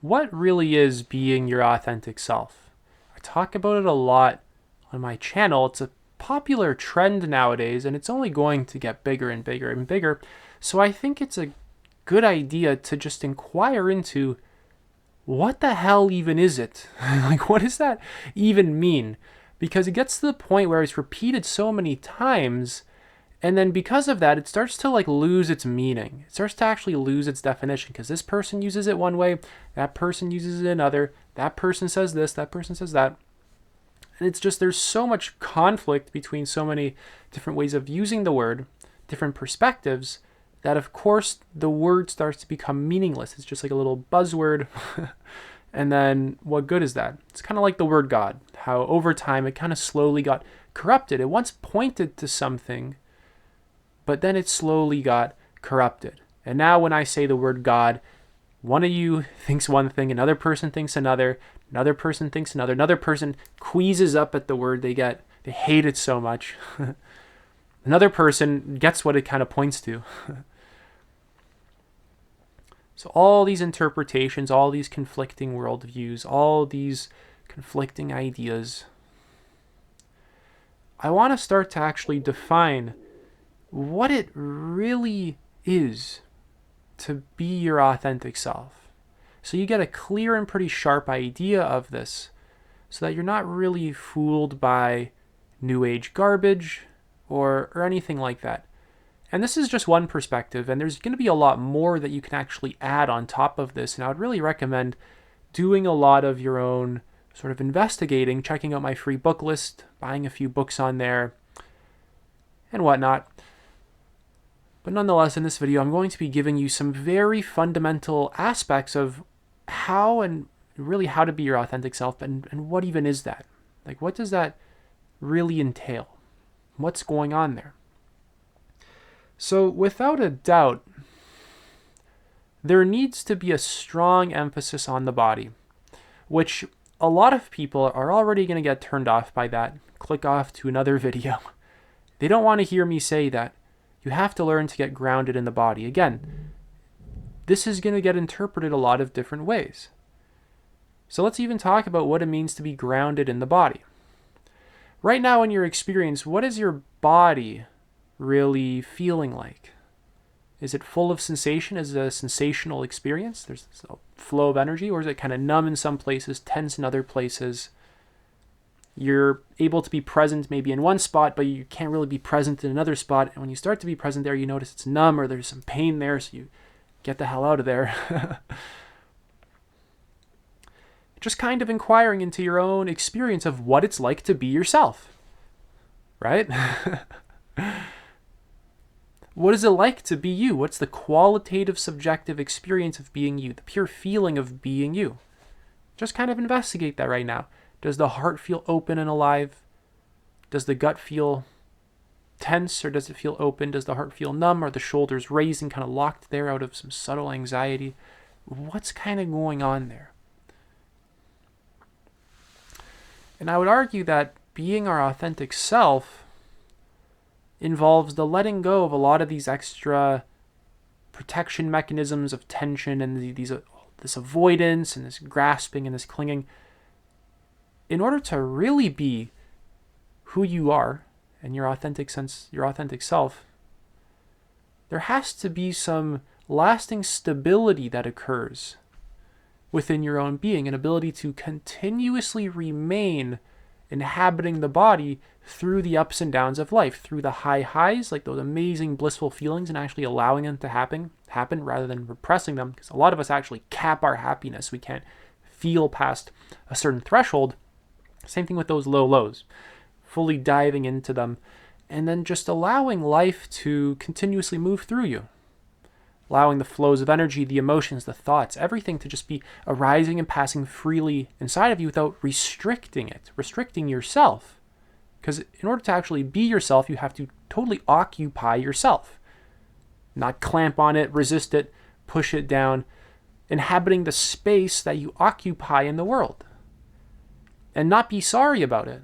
what really is being your authentic self? I talk about it a lot on my channel. It's a popular trend nowadays, and it's only going to get bigger and bigger and bigger. So I think it's a good idea to just inquire into what the hell even is it? Like, what does that even mean? Because it gets to the point where it's repeated so many times, and then because of that, it starts to like lose its meaning. It starts to actually lose its definition because this person uses it one way, that person uses it another, that person says this, that person says that. And it's just there's so much conflict between so many different ways of using the word, different perspectives, that of course the word starts to become meaningless. It's just like a little buzzword. And then what good is that? It's kind of like the word God, how over time it kind of slowly got corrupted. It once pointed to something, but then it slowly got corrupted. And now when I say the word God, one of you thinks one thing, another person thinks another person thinks another person queases up at the word they hate it so much. Another person gets what it kind of points to. So all these interpretations, all these conflicting worldviews, all these conflicting ideas, I want to start to actually define what it really is to be your authentic self. So you get a clear and pretty sharp idea of this so that you're not really fooled by new age garbage or anything like that. And this is just one perspective, and there's going to be a lot more that you can actually add on top of this. And I would really recommend doing a lot of your own sort of investigating, checking out my free book list, buying a few books on there, and whatnot. But nonetheless, in this video, I'm going to be giving you some very fundamental aspects of how and really how to be your authentic self, and what even is that? Like, what does that really entail? What's going on there? So without a doubt, there needs to be a strong emphasis on the body, which a lot of people are already going to get turned off by that. Click off to another video. They don't want to hear me say that. You have to learn to get grounded in the body. Again, this is going to get interpreted a lot of different ways. So let's even talk about what it means to be grounded in the body. Right now in your experience, what is your body really feeling like? Is it full of sensation? Is it a sensational experience? There's a flow of energy, or is it kind of numb in some places, tense in other places? You're able to be present maybe in one spot, but you can't really be present in another spot. And when you start to be present there, you notice it's numb or there's some pain there, so you get the hell out of there. Just kind of inquiring into your own experience of what it's like to be yourself, right? What is it like to be you? What's the qualitative, subjective experience of being you? The pure feeling of being you? Just kind of investigate that right now. Does the heart feel open and alive? Does the gut feel tense, or does it feel open? Does the heart feel numb? Are the shoulders raised and kind of locked there out of some subtle anxiety? What's kind of going on there? And I would argue that being our authentic self involves the letting go of a lot of these extra protection mechanisms of tension and this avoidance and this grasping and this clinging. In order to really be who you are and your authentic self, there has to be some lasting stability that occurs within your own being, an ability to continuously remain inhabiting the body through the ups and downs of life, through the high highs, like those amazing blissful feelings, and actually allowing them to happen rather than repressing them, because a lot of us actually cap our happiness. We can't feel past a certain threshold. Same thing with those low lows, fully diving into them, and then just allowing life to continuously move through you, allowing the flows of energy, the emotions, the thoughts, everything to just be arising and passing freely inside of you without restricting yourself. Because in order to actually be yourself, you have to totally occupy yourself, not clamp on it, resist it, push it down, inhabiting the space that you occupy in the world, and not be sorry about it.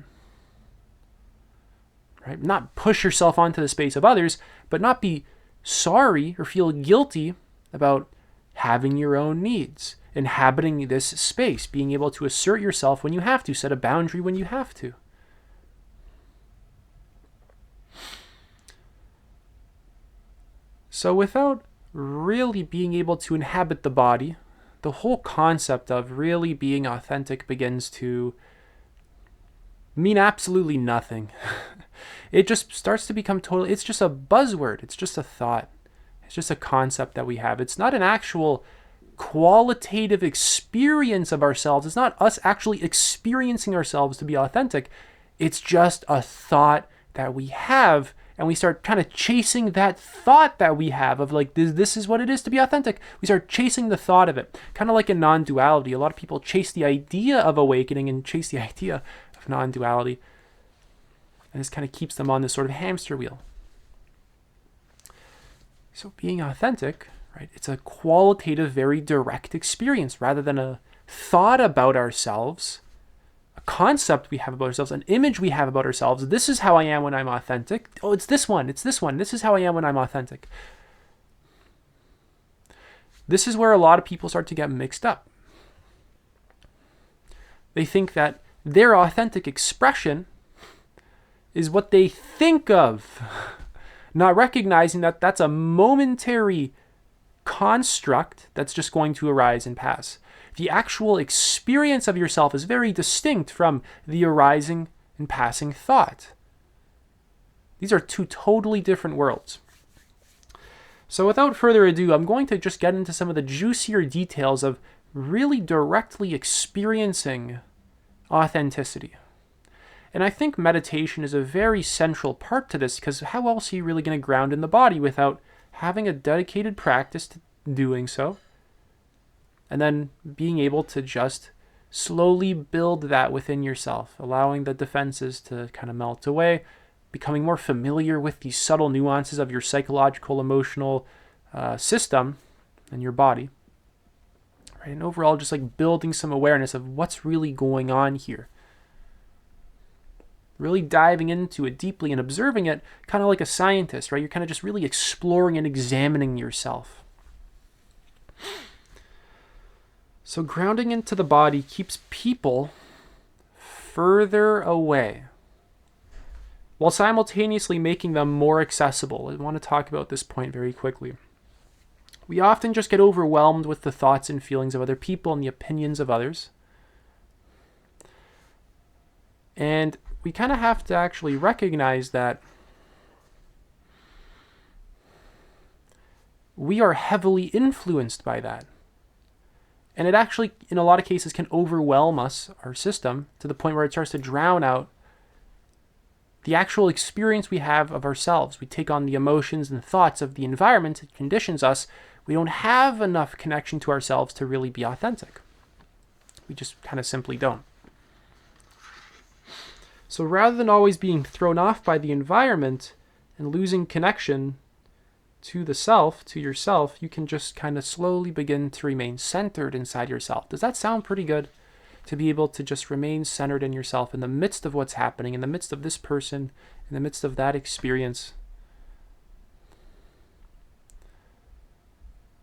Right? Not push yourself onto the space of others, but not be sorry or feel guilty about having your own needs, inhabiting this space, being able to assert yourself when you have to, set a boundary when you have to. So without really being able to inhabit the body, the whole concept of really being authentic begins to mean absolutely nothing. It just starts to become totally, it's just a buzzword. It's just a thought. It's just a concept that we have. It's not an actual qualitative experience of ourselves. It's not us actually experiencing ourselves to be authentic. It's just a thought that we have, and we start kind of chasing that thought that we have of like, this is what it is to be authentic. We start chasing the thought of it. Kind of like in non-duality. A lot of people chase the idea of awakening and chase the idea of non-duality. And this kind of keeps them on this sort of hamster wheel. So being authentic, right, it's a qualitative, very direct experience rather than a thought about ourselves, a concept we have about ourselves, an image we have about ourselves. This is how I am when I'm authentic. Oh, it's this one. It's this one. This is how I am when I'm authentic. This is where a lot of people start to get mixed up. They think that their authentic expression is what they think of, not recognizing that that's a momentary construct that's just going to arise and pass. The actual experience of yourself is very distinct from the arising and passing thought. These are two totally different worlds. So without further ado, I'm going to just get into some of the juicier details of really directly experiencing authenticity. And I think meditation is a very central part to this, because how else are you really going to ground in the body without having a dedicated practice to doing so, and then being able to just slowly build that within yourself, allowing the defenses to kind of melt away, becoming more familiar with these subtle nuances of your psychological, emotional system and your body, right? And overall, just like building some awareness of what's really going on here. Really diving into it deeply and observing it, kind of like a scientist, right? You're kind of just really exploring and examining yourself. So grounding into the body keeps people further away, while simultaneously making them more accessible. I want to talk about this point very quickly. We often just get overwhelmed with the thoughts and feelings of other people and the opinions of others. And we kind of have to actually recognize that we are heavily influenced by that. And it actually, in a lot of cases, can overwhelm us, our system, to the point where it starts to drown out the actual experience we have of ourselves. We take on the emotions and thoughts of the environment. It conditions us. We don't have enough connection to ourselves to really be authentic. We just kind of simply don't. So rather than always being thrown off by the environment and losing connection to the self, to yourself, you can just kind of slowly begin to remain centered inside yourself. Does that sound pretty good? To be able to just remain centered in yourself in the midst of what's happening, in the midst of this person, in the midst of that experience.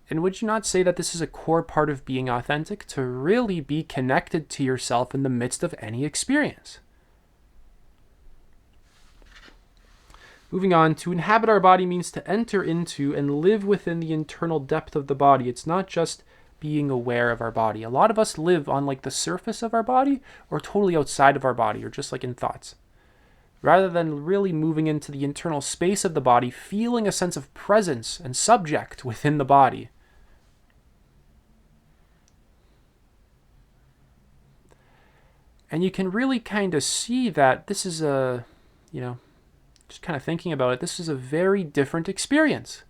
And would you not say that this is a core part of being authentic, to really be connected to yourself in the midst of any experience? Moving on, to inhabit our body means to enter into and live within the internal depth of the body. It's not just being aware of our body. A lot of us live on like the surface of our body, or totally outside of our body, or just like in thoughts. Rather than really moving into the internal space of the body, feeling a sense of presence and subject within the body. And you can really kind of see that this is just kind of thinking about it, this is a very different experience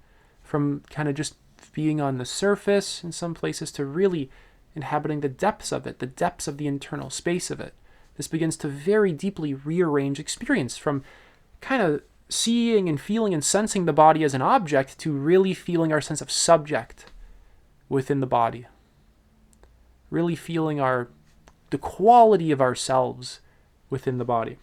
from kind of just being on the surface in some places to really inhabiting the depths of it, the depths of the internal space of it. This begins to very deeply rearrange experience from kind of seeing and feeling and sensing the body as an object to really feeling our sense of subject within the body. Really feeling the quality of ourselves within the body.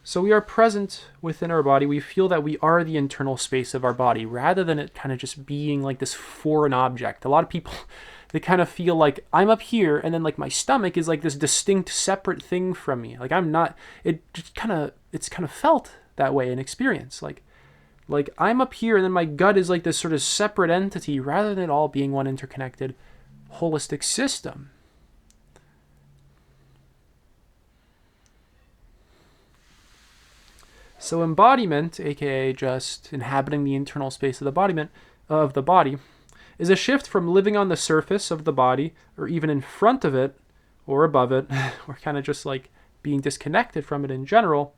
So we are present within our body. We feel that we are the internal space of our body rather than it kind of just being like this foreign object. A lot of people, they kind of feel like I'm up here and then like my stomach is like this distinct separate thing from me. Like I'm not, it's kind of felt that way in experience. Like I'm up here and then my gut is like this sort of separate entity rather than it all being one interconnected holistic system. So embodiment, aka just inhabiting the internal space of the body, is a shift from living on the surface of the body or even in front of it or above it, or kind of just like being disconnected from it in general,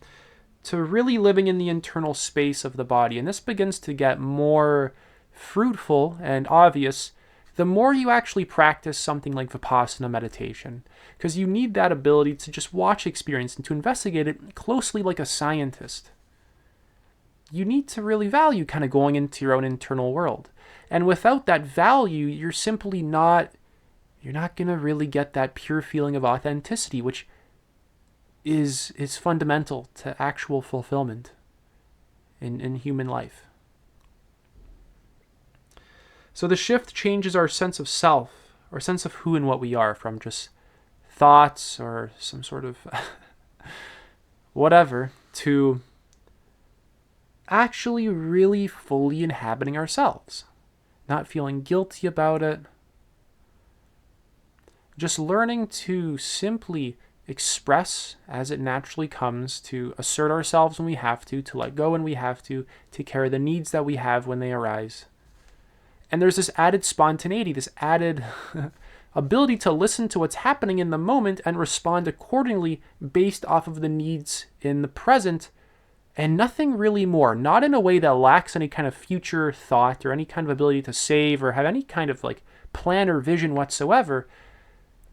to really living in the internal space of the body. And this begins to get more fruitful and obvious the more you actually practice something like Vipassana meditation, because you need that ability to just watch experience and to investigate it closely like a scientist. You need to really value kind of going into your own internal world. And without that value, you're not going to really get that pure feeling of authenticity, which is fundamental to actual fulfillment in human life. So the shift changes our sense of self, our sense of who and what we are, from just thoughts or some sort of whatever, to actually really fully inhabiting ourselves, not feeling guilty about it, just learning to simply express as it naturally comes, to assert ourselves when we have to let go when we have to take care of the needs that we have when they arise. And there's this added spontaneity, this added ability to listen to what's happening in the moment and respond accordingly based off of the needs in the present, and nothing really more. Not in a way that lacks any kind of future thought or any kind of ability to save or have any kind of like plan or vision whatsoever,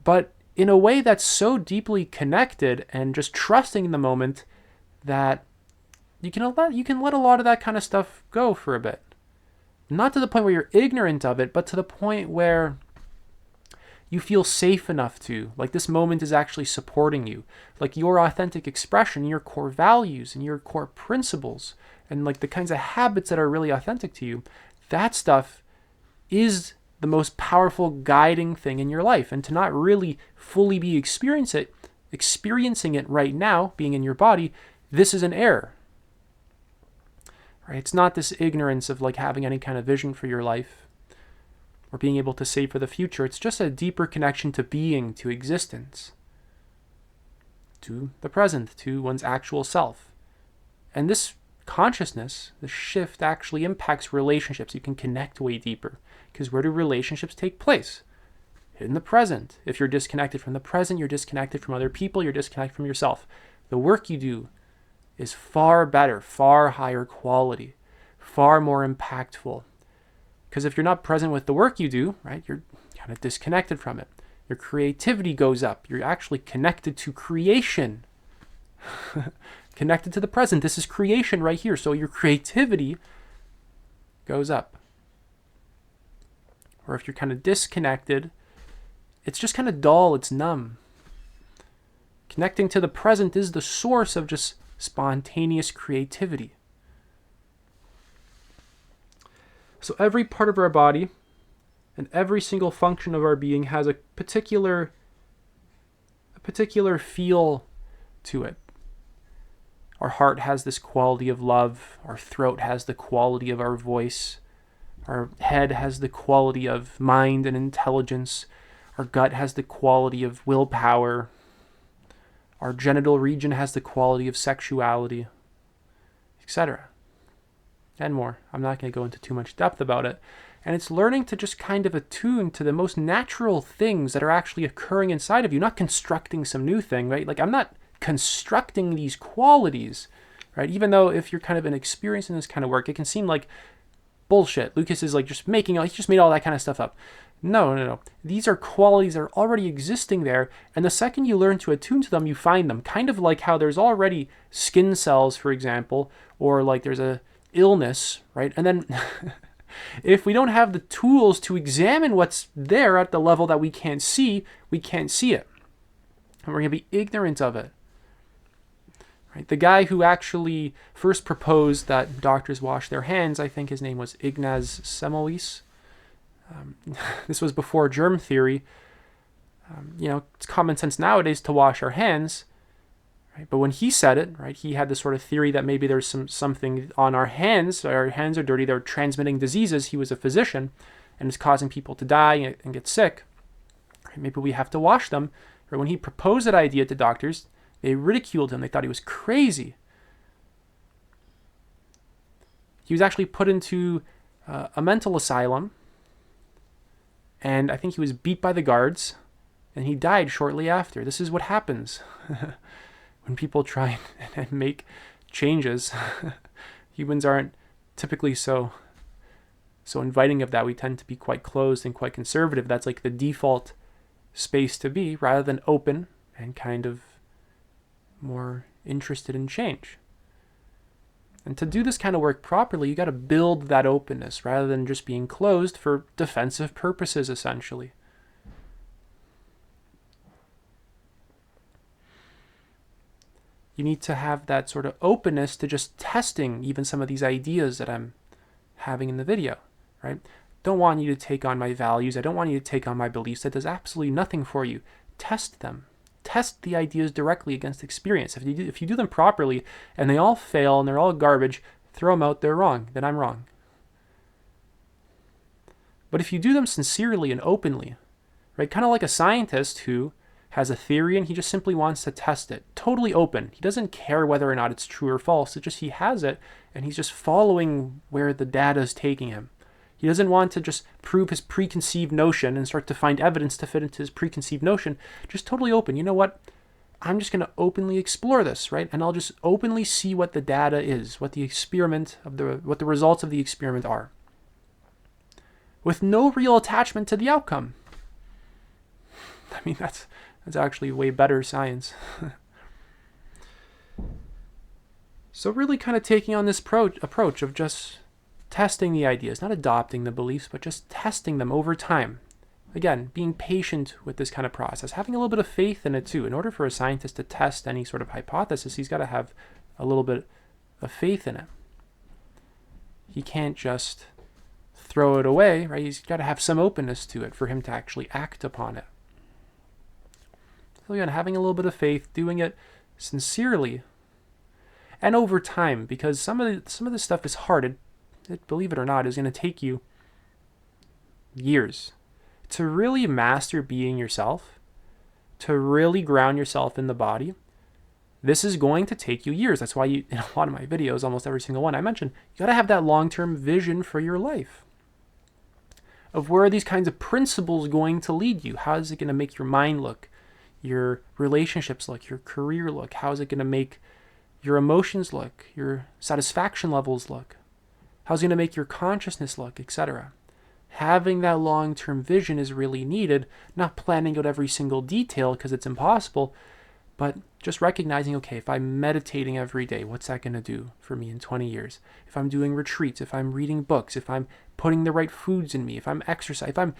but in a way that's so deeply connected and just trusting in the moment that you can let a lot of that kind of stuff go for a bit. Not to the point where you're ignorant of it, but to the point where you feel safe enough to, like this moment is actually supporting you, like your authentic expression, your core values and your core principles, and like the kinds of habits that are really authentic to you. That stuff is the most powerful guiding thing in your life. And to not really fully be experiencing it right now, being in your body, this is an error. Right? It's not this ignorance of like having any kind of vision for your life or being able to save for the future. It's just a deeper connection to being, to existence, to the present, to one's actual self. And this consciousness, the shift, actually impacts relationships. You can connect way deeper, because where do relationships take place? In the present. If you're disconnected from the present, you're disconnected from other people, you're disconnected from yourself. The work you do is far better, far higher quality, far more impactful. Because if you're not present with the work you do, right, you're kind of disconnected from it. Your creativity goes up. You're actually connected to creation. Connected to the present. This is creation right here. So your creativity goes up. Or if you're kind of disconnected, it's just kind of dull, it's numb. Connecting to the present is the source of just spontaneous creativity. So every part of our body and every single function of our being has a particular feel to it. Our heart has this quality of love. Our throat has the quality of our voice. Our head has the quality of mind and intelligence. Our gut has the quality of willpower. Our genital region has the quality of sexuality, etc. And more. I'm not going to go into too much depth about it. And it's learning to just kind of attune to the most natural things that are actually occurring inside of you, not constructing some new thing, right? Like I'm not constructing these qualities, right? Even though if you're kind of inexperienced in this kind of work, it can seem like bullshit. Lucas is like he just made all that kind of stuff up. No. These are qualities that are already existing there. And the second you learn to attune to them, you find them. Kind of like how there's already skin cells, for example, or like there's a illness, right? And then if we don't have the tools to examine what's there at the level that we can't see it. And we're going to be ignorant of it. Right? The guy who actually first proposed that doctors wash their hands, I think his name was Ignaz Semmelweis. This was before germ theory. It's common sense nowadays to wash our hands, right? But when he said it, right, he had this sort of theory that maybe there's something on our hands are dirty, they're transmitting diseases. He was a physician, and it's causing people to die and get sick. Right? Maybe we have to wash them. Or when he proposed that idea to doctors, they ridiculed him. They thought he was crazy. He was actually put into a mental asylum, and I think he was beat by the guards, and he died shortly after. This is what happens when people try and make changes. Humans aren't typically so inviting of that. We tend to be quite closed and quite conservative. That's like the default space to be, rather than open and kind of more interested in change. And to do this kind of work properly, you got to build that openness rather than just being closed for defensive purposes, essentially. You need to have that sort of openness to just testing even some of these ideas that I'm having in the video, right? Don't want you to take on my values. I don't want you to take on my beliefs. That does absolutely nothing for you. Test them. Test the ideas directly against experience. If you do them properly and they all fail and they're all garbage, throw them out, they're wrong, then I'm wrong. But if you do them sincerely and openly, right, kind of like a scientist who has a theory and he just simply wants to test it, totally open. He doesn't care whether or not it's true or false. It's just he has it and he's just following where the data is taking him. He doesn't want to just prove his preconceived notion and start to find evidence to fit into his preconceived notion. Just totally open. You know what? I'm just going to openly explore this, right? And I'll just openly see what the data is, what the results of the experiment are, with no real attachment to the outcome. I mean, that's actually way better science. So really kind of taking on this approach of just testing the ideas, not adopting the beliefs, but just testing them over time. Again, being patient with this kind of process, having a little bit of faith in it too. In order for a scientist to test any sort of hypothesis, he's got to have a little bit of faith in it. He can't just throw it away, right? He's got to have some openness to it for him to actually act upon it. So again, having a little bit of faith, doing it sincerely, and over time, because some of this stuff is hard. Believe it or not, is going to take you years to really master being yourself, to really ground yourself in the body. This is going to take you years. That's why in a lot of my videos, almost every single one I mentioned, you got to have that long-term vision for your life of where are these kinds of principles going to lead you. How is it going to make your mind look, your relationships look, your career look? How is it going to make your emotions look, your satisfaction levels look? How's it going to make your consciousness look, etc.? Having that long-term vision is really needed, not planning out every single detail because it's impossible, but just recognizing, okay, if I'm meditating every day, what's that going to do for me in 20 years? If I'm doing retreats, if I'm reading books, if I'm putting the right foods in me, if I'm exercising, if I'm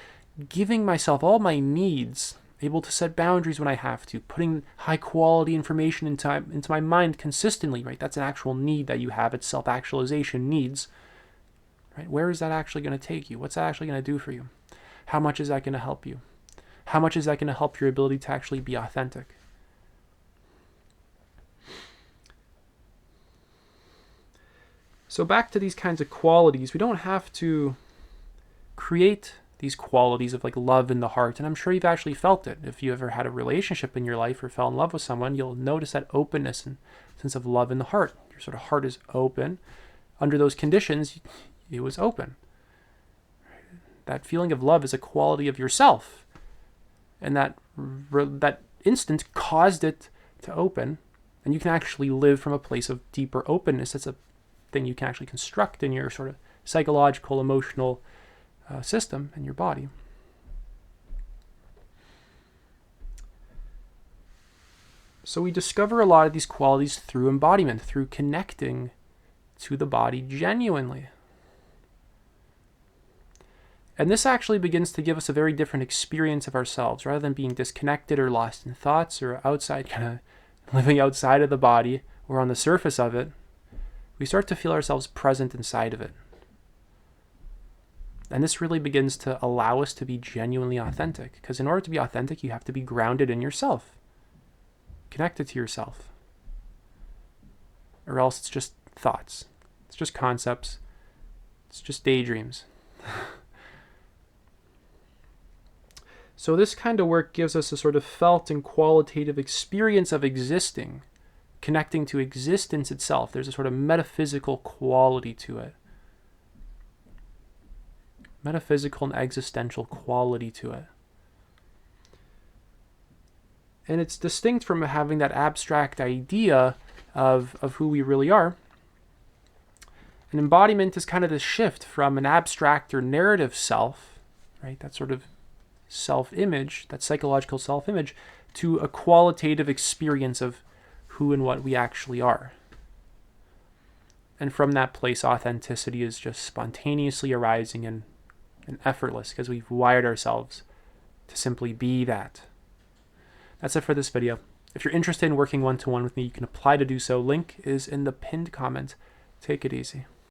giving myself all my needs, able to set boundaries when I have to, putting high-quality information into my mind consistently, right? That's an actual need that you have. It's self-actualization needs. Right? Where is that actually going to take you? What's that actually going to do for you? How much is that going to help you? How much is that going to help your ability to actually be authentic? So back to these kinds of qualities, we don't have to create these qualities of like love in the heart. And I'm sure you've actually felt it. If you ever had a relationship in your life or fell in love with someone, you'll notice that openness and sense of love in the heart. Your sort of heart is open. Under those conditions, it was open. That feeling of love is a quality of yourself. And that instant caused it to open. And you can actually live from a place of deeper openness. That's a thing you can actually construct in your sort of psychological, emotional system in your body. So we discover a lot of these qualities through embodiment, through connecting to the body genuinely. And this actually begins to give us a very different experience of ourselves. Rather than being disconnected or lost in thoughts or outside, kind of living outside of the body, or on the surface of it, we start to feel ourselves present inside of it. And this really begins to allow us to be genuinely authentic, because in order to be authentic, you have to be grounded in yourself, connected to yourself, or else it's just thoughts, it's just concepts, it's just daydreams. So this kind of work gives us a sort of felt and qualitative experience of existing, connecting to existence itself. There's a sort of metaphysical quality to it. Metaphysical and existential quality to it. And it's distinct from having that abstract idea of who we really are. An embodiment is kind of the shift from an abstract or narrative self, right? That sort of self-image, that psychological self-image, to a qualitative experience of who and what we actually are. And from that place, authenticity is just spontaneously arising and effortless, because we've wired ourselves to simply be that. That's it for this video. If you're interested in working one-to-one with me, you can apply to do so. Link is in the pinned comment. Take it easy.